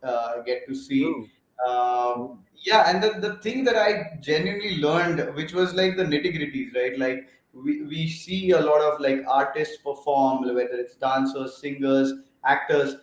get to see. True. uh, True. yeah, and the thing that I genuinely learned, which was like the nitty gritties, right? Like we see a lot of like artists perform, whether it's dancers, singers, actors.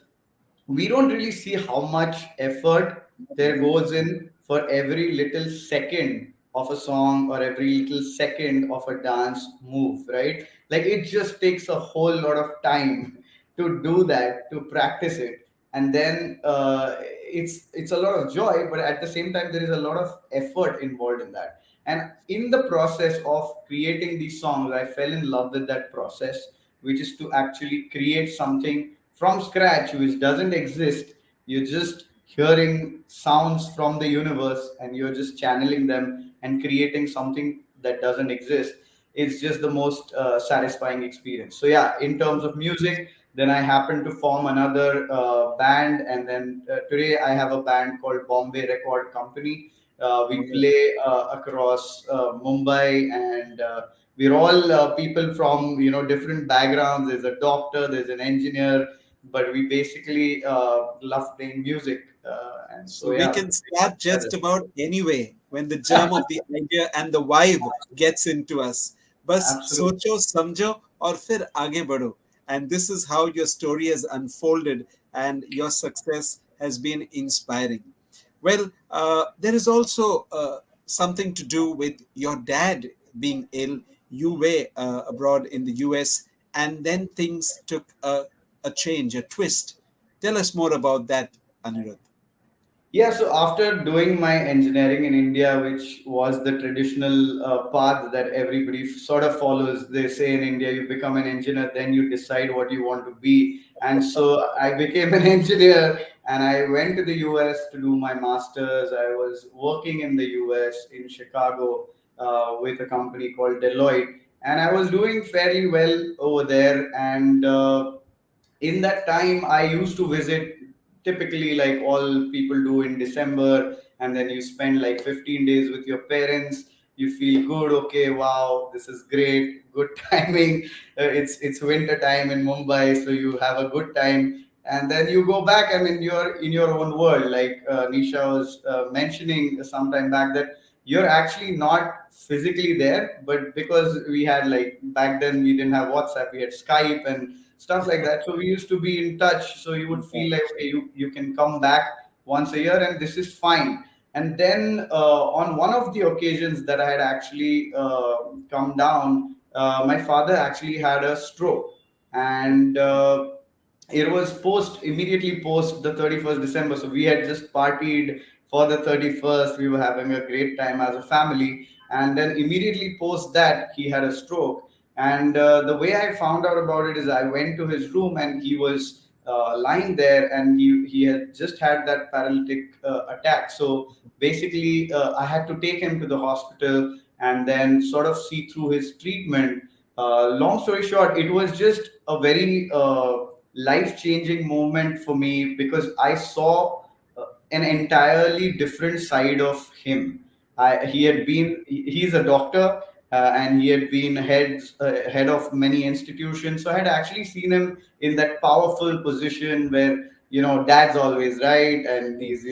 We don't really see how much effort there goes in for every little second of a song or every little second of a dance move, right? Like it just takes a whole lot of time to do that, to practice it, and then it's a lot of joy, but at the same time there is a lot of effort involved in that. And in the process of creating these songs, I fell in love with that process, which is to actually create something from scratch which doesn't exist. You're just hearing sounds from the universe and you're just channeling them and creating something that doesn't exist. It's just the most satisfying experience. So yeah, in terms of music, then I happened to form another band, and then today I have a band called Bombay Record Company. We Okay. play across Mumbai, and we're all people from different backgrounds. There's a doctor, there's an engineer, but we basically love playing music, and so So we yeah, can start that just is about anyway when the germ of the idea and the vibe gets into us. बस absolutely. सोचो समझो और फिर आगे बढ़ो. And this is how your story has unfolded and your success has been inspiring. Well, there is also something to do with your dad being ill. You were abroad in the US, and then things took a change, a twist. Tell us more about that, Anirudh. Yeah, so after doing my engineering in India, which was the traditional path that everybody sort of follows, they say in India, you become an engineer, then you decide what you want to be. And so I became an engineer, and I went to the US to do my master's. I was working in the US in Chicago with a company called Deloitte, and I was doing fairly well over there. And in that time I used to visit, typically like all people do, in December, and then you spend like 15 days with your parents. You feel good, okay, wow, this is great, good timing. It's winter time in Mumbai, so you have a good time, and then you go back. I mean, you're in your own world, like Nisha was mentioning some time back, that you're actually not physically there, but because we had, like, back then we didn't have WhatsApp, we had Skype and stuff like that. So we used to be in touch. So you would feel like, okay, you can come back once a year and this is fine. And then on one of the occasions that I had actually come down, my father actually had a stroke. And it was immediately post the 31st December. So we had just partied for the 31st. We were having a great time as a family. And then immediately post that, he had a stroke. And the way I found out about it is I went to his room, and he was lying there, and he had just had that paralytic attack. So basically, I had to take him to the hospital and then sort of see through his treatment. Long story short, it was just a very life changing moment for me, because I saw an entirely different side of him. He's a doctor, and he had been head of many institutions. So I had actually seen him in that powerful position where, dad's always right, and these,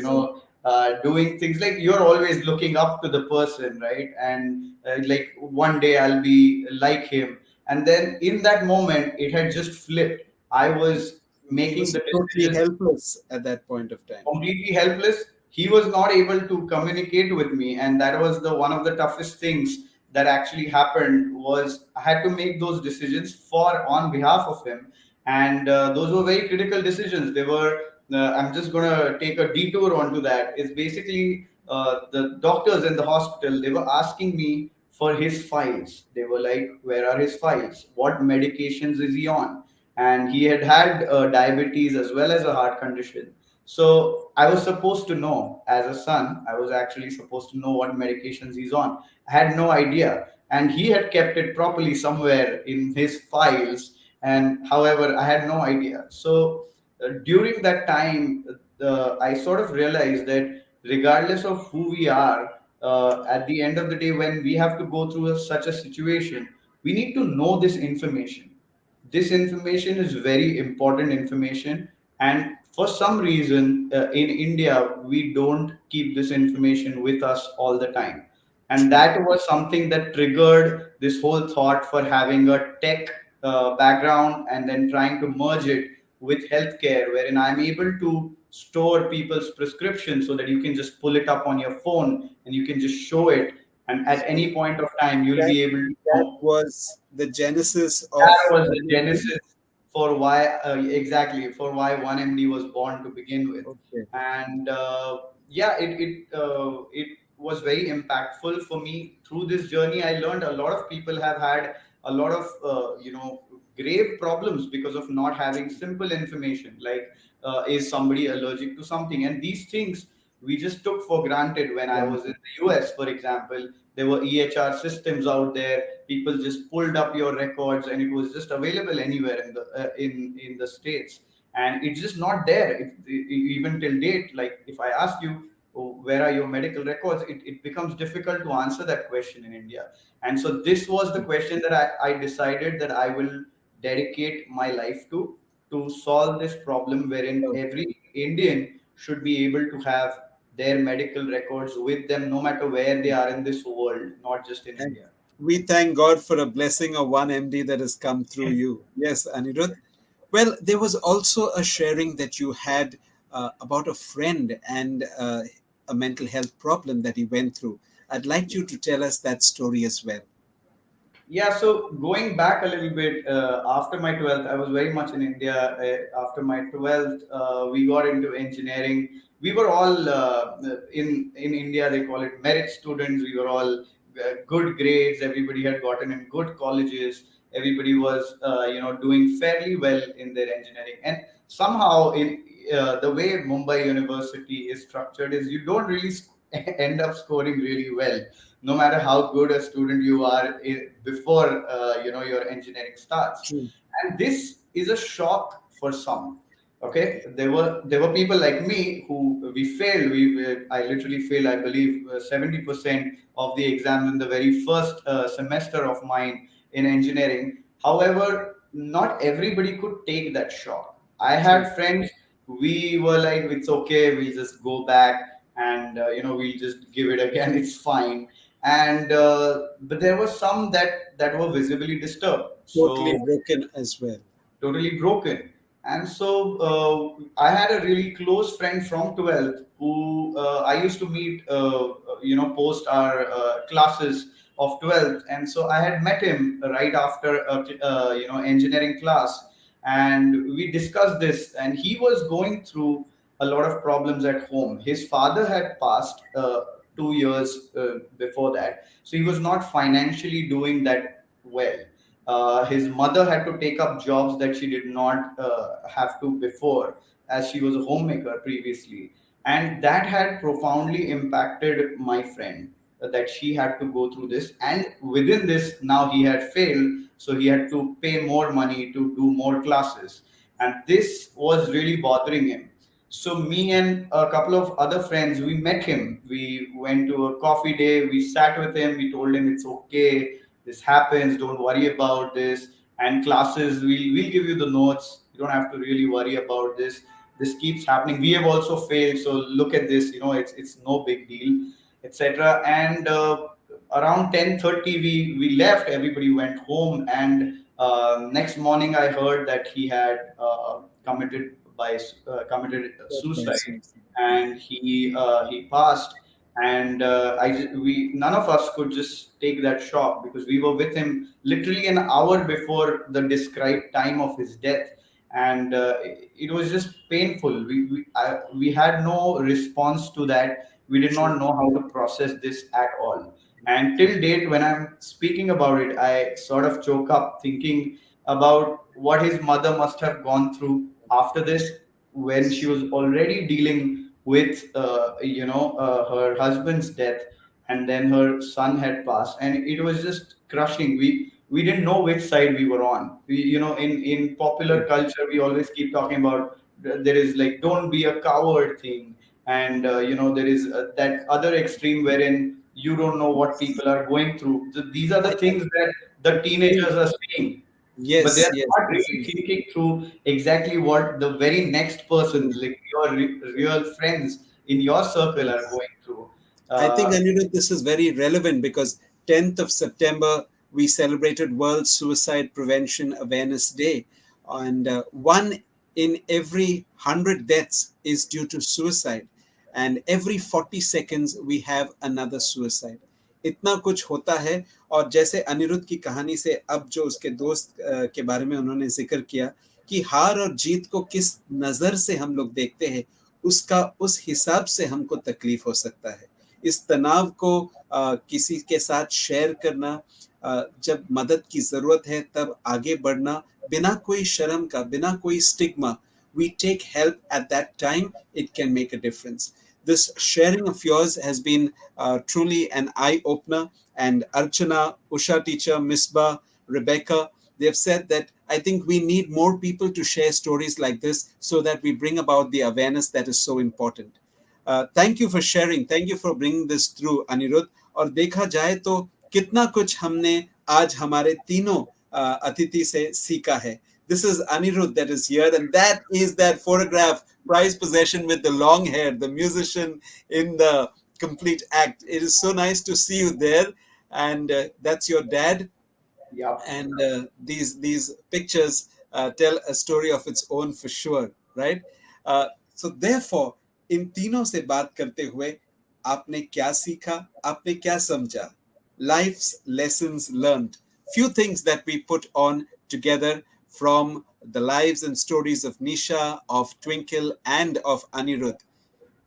doing things like you're always looking up to the person, right? And like one day I'll be like him, and then in that moment it had just flipped. I was He making was the totally decisions helpless at that point of time. completely helpless. He was not able to communicate with me, and that was the one of the toughest things that actually happened. Was I had to make those decisions for on behalf of him, and those were very critical decisions. They were. I'm just gonna take a detour onto that. It's basically the doctors in the hospital. They were asking me for his files. They were like, "Where are his files? What medications is he on?" And he had diabetes as well as a heart condition. So I was supposed to know as a son, I was actually supposed to know what medications he's on. I had no idea. And he had kept it properly somewhere in his files. And however, I had no idea. So during that time, I sort of realized that regardless of who we are, at the end of the day, when we have to go through such a situation, we need to know this information. This information is very important information, and for some reason in India we don't keep this information with us all the time, and True. that was something that triggered this whole thought for having a tech background and then trying to merge it with healthcare, wherein I'm able to store people's prescriptions so that you can just pull it up on your phone and you can just show it, and at So any point of time you'll that be able to that know. was the genesis of That was the OneMD. genesis for why exactly for why OneMD was born to begin with, Okay. and yeah, it was very impactful for me. Through this journey, I learned a lot of people have had a lot of grave problems because of not having simple information like is somebody allergic to something, and these things we just took for granted. When I was in the US, for example, there were EHR systems out there. People just pulled up your records and it was just available anywhere in the in the states, and it's just not there. Even till date, like if I ask you, "Oh, where are your medical records," it becomes difficult to answer that question in India. And so this was the question that I decided that I will dedicate my life to solve this problem, wherein every Indian should be able to have their medical records with them no matter where they are in this world, not just in And India. we thank God for a blessing of OneMD that has come through you. Yes, Anirudh. Well, there was also a sharing that you had about a friend and a mental health problem that he went through. I'd like you to tell us that story as well. Yeah, so going back a little bit, after my 12th, I was very much in India. After my 12th, we got into engineering. We were all in India, they call it merit students. We were all good grades. Everybody had gotten in good colleges. Everybody was, doing fairly well in their engineering. And somehow, in the way Mumbai University is structured, is you don't really end up scoring really well, no matter how good a student you are before your engineering starts. True. And this is a shock for some. Okay, there were people like me who we failed. I literally failed, I believe, 70% of the exams in the very first semester of mine in engineering. However, not everybody could take that shock. I True. had friends, we were like, it's okay, we'll just go back, and we'll just give it again, it's fine. And but there were some that were visibly disturbed, Totally so broken as well. totally broken. And so I had a really close friend from 12th who I used to meet, post our classes of 12th. And so I had met him right after engineering class, and we discussed this, and he was going through a lot of problems at home. His father had passed 2 years before that, so he was not financially doing that well. His mother had to take up jobs that she did not have to before, as she was a homemaker previously. And that had profoundly impacted my friend, that she had to go through this. And within this, now he had failed, so he had to pay more money to do more classes. And this was really bothering him. So me and a couple of other friends, we met him. We went to a coffee day. We sat with him. We told him it's okay. This happens. Don't worry about this. And classes, we'll give you the notes. You don't have to really worry about this. this keeps happening. We have also failed, so look at this, it's no big deal, etc. And around 10:30 we left, everybody went home, and next morning I heard that he had committed suicide, and he passed. And we none of us could just take that shock, because we were with him literally an hour before the described time of his death. And it was just painful. We had no response to that. We did not know how to process this at all. And till date, when I'm speaking about it, I sort of choke up thinking about what his mother must have gone through after this, when she was already dealing with her husband's death, and then her son had passed, and it was just crushing. We didn't know which side we were on. In popular culture, we always keep talking about, there is like, don't be a coward thing, and there is that other extreme wherein you don't know what people are going through. These are the things that the teenagers are seeing, but they Yes, are yes, not this really is. thinking through exactly what the very next person, like your real friends in your circle, are Yes. going through. I think, uh, Anirudh, this is very relevant because 10th of September, we celebrated World Suicide Prevention Awareness Day. And one in every 100 deaths is due to suicide. And every 40 seconds, we have another suicide. इतना कुछ होता है। और जैसे अनिरुद्ध की कहानी से अब जो उसके दोस्त के बारे में उन्होंने जिक्र किया कि हार और जीत को किस नज़र से हम लोग देखते हैं, उसका उस हिसाब से हमको तकलीफ हो सकता है। इस तनाव को किसी के साथ शेयर करना, जब मदद की जरूरत है तब आगे बढ़ना, बिना कोई शर्म का, बिना कोई stigma, we take help at that time, it can make a difference. This sharing of yours has been truly an eye opener. And Archana, Usha teacher, Misbah, Rebecca, they have said that I think we need more people to share stories like this so that we bring about the awareness that is so important. Thank you for sharing, thank you for bringing this through Aniruddh. और देखा जाए तो कितना कुछ हमने आज हमारे तीनों अतिथि से सीखा है। This is Anirudh that is here, and that is that photograph, prized possession with the long hair, the musician in the complete act. It is so nice to see you there, and that's your dad. yeah. And these pictures tell a story of its own for sure, right? So therefore, इन तीनों से बात करते हुए आपने क्या सीखा, आपने क्या समझा? Life's lessons learned. Few things that we put on together from the lives and stories of NEISHA, of Twinkle, and of Anirudh.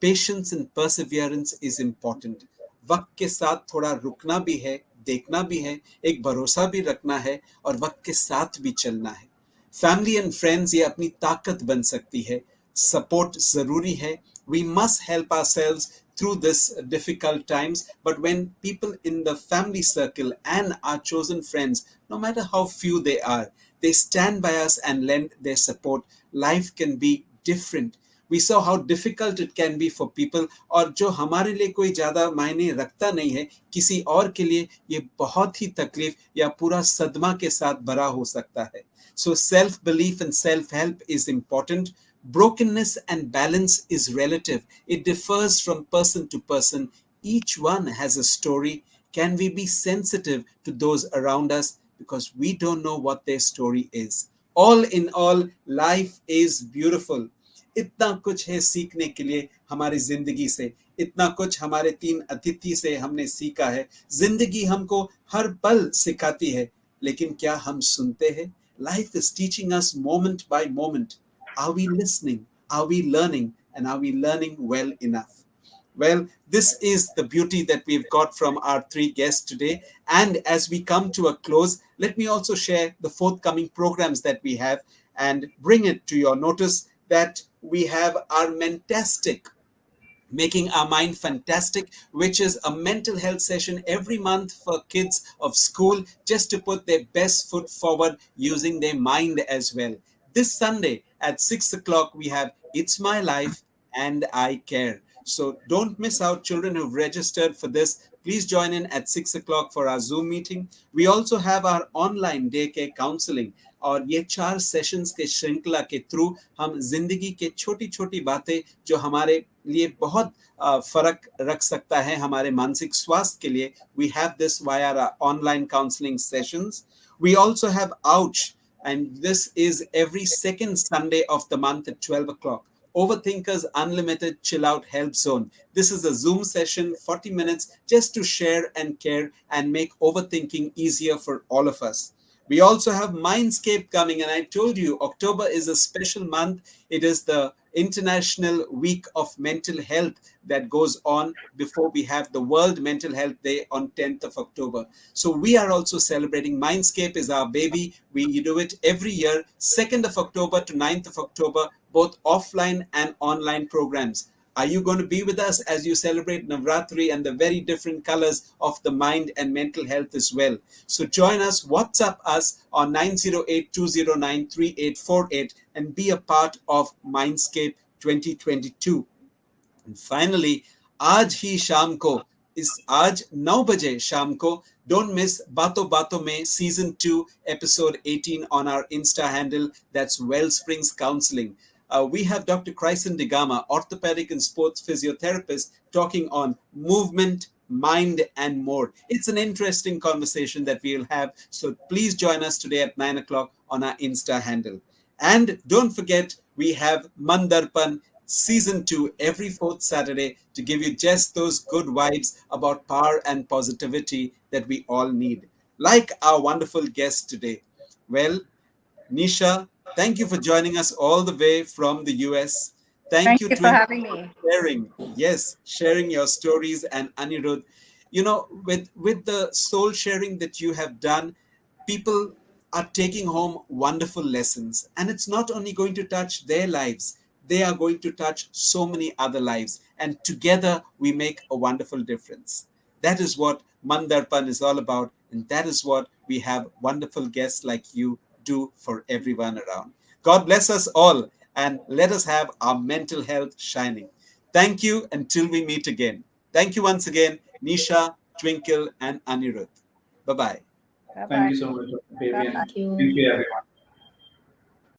Patience and Perseverance is important. वक्त के साथ थोड़ा रुकना भी है, देखना भी है, एक भरोसा भी रखना है, और वक्त के साथ भी चलना है। फैमिली एंड फ्रेंड्स ये अपनी ताकत बन सकती है। सपोर्ट जरूरी है। We must help ourselves through this difficult times, but when people in the family circle and our chosen friends, no matter how few they are, they stand by us and lend their support, life can be different. We saw how difficult it can be for people, और जो हमारे लिए कोई ज़्यादा मायने रखता नहीं है, किसी और के लिए ये बहुत ही तकलीफ या पूरा सदमा के साथ भरा हो सकता है। So self-belief and self-help is important. Brokenness and balance is relative. It differs from person to person. Each one has a story. Can we be sensitive to those around us, because we don't know what their story is? All in all, life is beautiful. इतना कुछ है सीखने के लिए हमारी जिंदगी से। इतना कुछ हमारे तीन अतिथि से हमने सीखा है। जिंदगी हमको हर पल सिखाती है, लेकिन क्या हम सुनते हैं? Life is teaching us moment by moment. Are we listening? Are we learning? And are we learning well enough? Well, this is the beauty that we've got from our three guests today. And as we come to a close, let me also share the forthcoming programs that we have and bring it to your notice that we have our Mentastic, Making Our Mind Fantastic, which is a mental health session every month for kids of school, just to put their best foot forward using their mind as well. This Sunday at 6 o'clock, we have It's My Life and I Care. So don't miss out, children who've registered for this. Please join in at 6 o'clock for our Zoom meeting. We also have our online daycare counseling. और ये 4 sessions के श्रृंखला के through हम जिंदगी के छोटी छोटी बातें जो हमारे लिए बहुत फर्क रख सकता है हमारे मानसिक स्वास्थ्य के लिए, we have this via our online counseling sessions. We also have Ouch, and this is every second Sunday of the month at 12 o'clock. Overthinkers Unlimited Chill Out Help Zone. This is a Zoom session, 40 minutes, just to share and care and make overthinking easier for all of us. We also have Mindscape coming, and I told you October is a special month. It is the International Week of Mental Health that goes on before we have the World Mental Health Day on 10th of October. So we are also celebrating. Mindscape is our baby. We do it every year, 2nd of October to 9th of October, both offline and online programs. Are you going to be with us as you celebrate Navratri and the very different colors of the mind and mental health as well? So join us, WhatsApp us on 908-209-3848 and be a part of Mindscape 2022. And finally, आज ही शाम को, आज 9 बजे शाम को, don't miss Bato Bato Mein Season 2 Episode 18 on our Insta handle. That's Wellsprings Counselling. We have Dr. Chryson Digama, orthopedic and sports physiotherapist, talking on movement, mind, and more. It's an interesting conversation that we'll have. So please join us today at 9 o'clock on our Insta handle. And don't forget, we have MANN DARPAN Season 2 every 4th Saturday to give you just those good vibes about power and positivity that we all need. Like our wonderful guest today. Well, NEISHA, thank you for joining us all the way from the US. Thank You, you for Twinkle, having me. sharing. Yes, sharing your stories, and Anirudh. You know, with the soul sharing that you have done, people are taking home wonderful lessons. And it's not only going to touch their lives, they are going to touch so many other lives. And together we make a wonderful difference. That is what MANN DARPAN is all about. And that is what we have wonderful guests like you do for everyone around. God bless us all, and let us have our mental health shining. Thank you until we meet again. Thank you once again, NEISHA, Twinkle, and Anirudh. Bye-bye. Thank Bye-bye. you so much, Dr. Fabian. Thank you. Thank you, everyone.